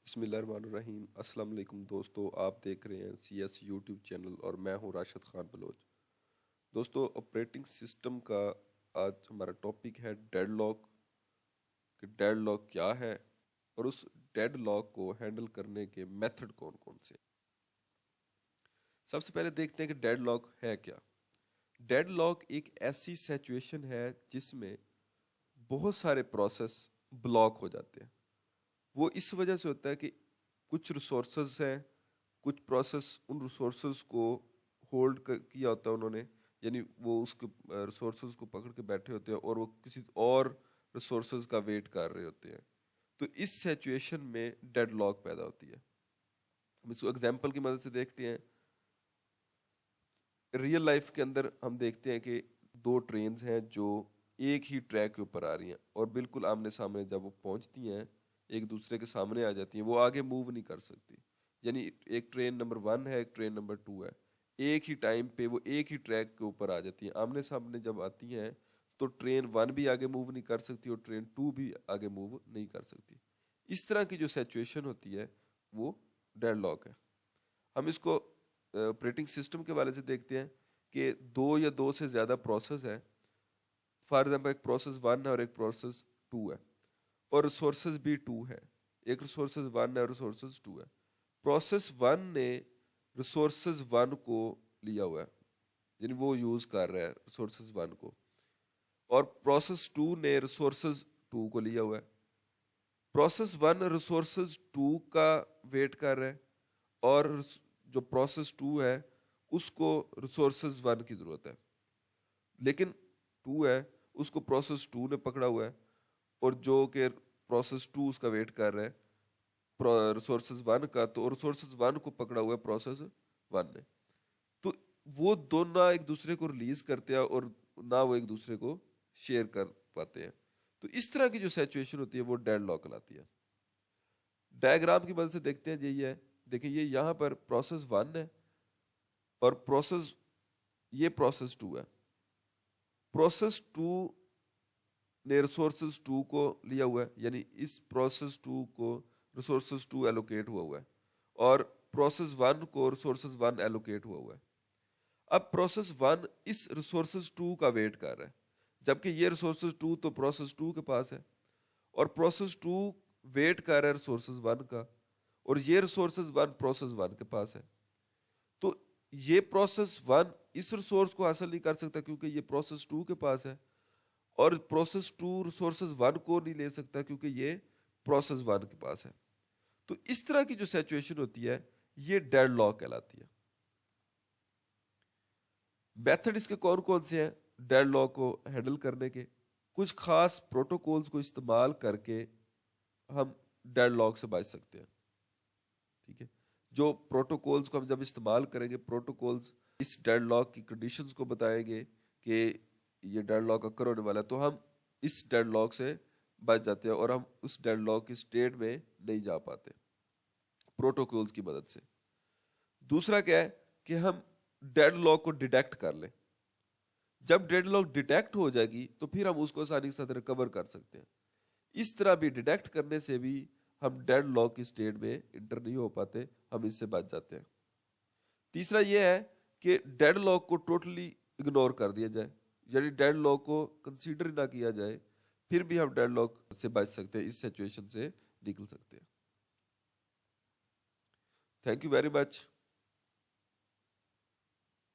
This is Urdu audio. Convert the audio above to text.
بسم اللہ الرحمن الرحیم۔ السلام علیکم دوستو، آپ دیکھ رہے ہیں سی ایس یوٹیوب چینل اور میں ہوں راشد خان بلوچ۔ دوستو، آپریٹنگ سسٹم کا آج ہمارا ٹاپک ہے ڈیڈ لاک، کہ ڈیڈ لاک کیا ہے اور اس ڈیڈ لاک کو ہینڈل کرنے کے میتھڈ کون کون سے۔ سب سے پہلے دیکھتے ہیں کہ ڈیڈ لاک ہے کیا۔ ڈیڈ لاک ایک ایسی سچویشن ہے جس میں بہت سارے پروسیس بلاک ہو جاتے ہیں۔ وہ اس وجہ سے ہوتا ہے کہ کچھ ریسورسز ہیں، کچھ پروسیس ان ریسورسز کو ہولڈ کیا ہوتا ہے انہوں نے، یعنی وہ اس کے ریسورسز کو پکڑ کے بیٹھے ہوتے ہیں اور وہ کسی اور ریسورسز کا ویٹ کر رہے ہوتے ہیں۔ تو اس سچویشن میں ڈیڈ لاک پیدا ہوتی ہے۔ ہم اس کو ایگزامپل کی مدد سے دیکھتے ہیں۔ ریئل لائف کے اندر ہم دیکھتے ہیں کہ دو ٹرینز ہیں جو ایک ہی ٹریک کے اوپر آ رہی ہیں اور بالکل آمنے سامنے جب وہ پہنچتی ہیں ایک دوسرے کے سامنے آ جاتی ہیں، وہ آگے موو نہیں کر سکتی۔ یعنی ایک ٹرین نمبر 1 ہے، ایک ٹرین نمبر 2 ہے، ایک ہی ٹائم پہ وہ ایک ہی ٹریک کے اوپر آ جاتی ہیں۔ آمنے سامنے جب آتی ہیں تو ٹرین 1 بھی آگے موو نہیں کر سکتی اور ٹرین 2 بھی آگے موو نہیں کر سکتی۔ اس طرح کی جو سچویشن ہوتی ہے وہ ڈیڈ لاک ہے۔ ہم اس کو آپریٹنگ سسٹم کے والے سے دیکھتے ہیں کہ دو یا دو سے زیادہ پروسیس ہیں۔ فار ایگزامپل ایک پروسیس 1 ہے اور ایک پروسیس 2 ہے اور ریسورسز بھی 2 ہے۔ ایک ریسورسز 1 ہے اور ریسورسز 2 ہے۔ پروسیس 1 نے ریسورسز 1 کو لیا ہوا ہے، یعنی وہ یوز کر رہا ہے ریسورسز 1 کو، اور پروسیس 2 نے ریسورسز 2 کو لیا ہوا ہے۔ پروسیس 1 ریسورسز 2 کا ویٹ کر رہا ہے اور جو پروسیس 2 ہے اس کو ریسورسز 1 کی ضرورت ہے، لیکن 2 ہے اس کو پروسیس 2 نے پکڑا ہوا ہے اور جو کہ پروسیس 2 اس کا ویٹ کر رہا ہے ریسورسز 1 کا، تو ریسورسز 1 کو پکڑا ہوا ہے پروسیس 1 نے۔ تو وہ دونوں ایک دوسرے کو ریلیز کرتے ہیں اور نہ وہ ایک دوسرے کو شیئر کر پاتے ہیں۔ تو اس طرح کی جو سچویشن ہوتی ہے وہ ڈیڈ لاک کہلاتی ہے۔ ڈائیگرام کی مدد سے دیکھتے ہیں، یہی ہے، دیکھیں یہ یہاں پر پروسیس 1 ہے اور یہ پروسیس 2 ہے۔ پروسیس 2 نے ریسورسز 2 کو لیا ہوا ہے، یعنی اس پروسیس 2 کو ریسورسز 2 ایلوکیٹ ہوا ہے اور پروسیس 1 کو ریسورسز 1 ایلوکیٹ ہوا ہے۔ اب پروسیس 1 اس ریسورسز 2 کا ویٹ کر رہا ہے، جبکہ یہ ریسورسز 2 تو پروسیس 2 کے پاس ہے اور پروسیس 2 ویٹ کر رہا ہے ریسورسز 1 کا، اور یہ ریسورسز 1 پروسیس 1 کے پاس ہے۔ تو یہ پروسیس 1 اس ریسورس کو حاصل نہیں کر سکتا کیونکہ یہ پروسیس 2 کے پاس ہے، اور پروسیس 2 ریسورسز 1 کو نہیں لے سکتا کیونکہ یہ پروسیس 1 کے پاس ہے۔ تو اس طرح کی جو سچویشن ہوتی ہے یہ ڈیڈ لاک کہلاتی ہے۔ میتھڈ اس کے کون کون سے ہیں ڈیڈ لاک کو ہینڈل کرنے کے؟ کچھ خاص پروٹوکولز کو استعمال کر کے ہم ڈیڈ لاک سے بچ سکتے ہیں، ٹھیک ہے۔ جو پروٹوکولز کو ہم جب استعمال کریں گے، پروٹوکولز اس ڈیڈ لاک کی کنڈیشنز کو بتائیں گے کہ یہ ڈیڈ لاک اکر ہونے والا ہے، تو ہم اس ڈیڈ لاک سے بچ جاتے ہیں اور ہم اس ڈیڈ لاک کی سٹیٹ میں نہیں جا پاتے پروٹوکولز کی مدد سے۔ دوسرا کیا ہے کہ ہم ڈیڈ لاک کو ڈیٹیکٹ کر لیں۔ جب ڈیڈ لاک ڈیٹیکٹ ہو جائے گی تو پھر ہم اس کو آسانی کے ساتھ ریکور کر سکتے ہیں۔ اس طرح بھی ڈیٹیکٹ کرنے سے بھی ہم ڈیڈ لاک کی سٹیٹ میں انٹر نہیں ہو پاتے، ہم اس سے بچ جاتے ہیں۔ تیسرا یہ ہے کہ ڈیڈ لاک کو ٹوٹلی اگنور کر دیا جائے، یعنی ڈیڈ لاک کو کنسیڈر نہ کیا جائے، پھر بھی ہم ڈیڈ لاک سے بچ سکتے ہیں، اس سچویشن سے نکل سکتے ہیں۔ Thank you very much.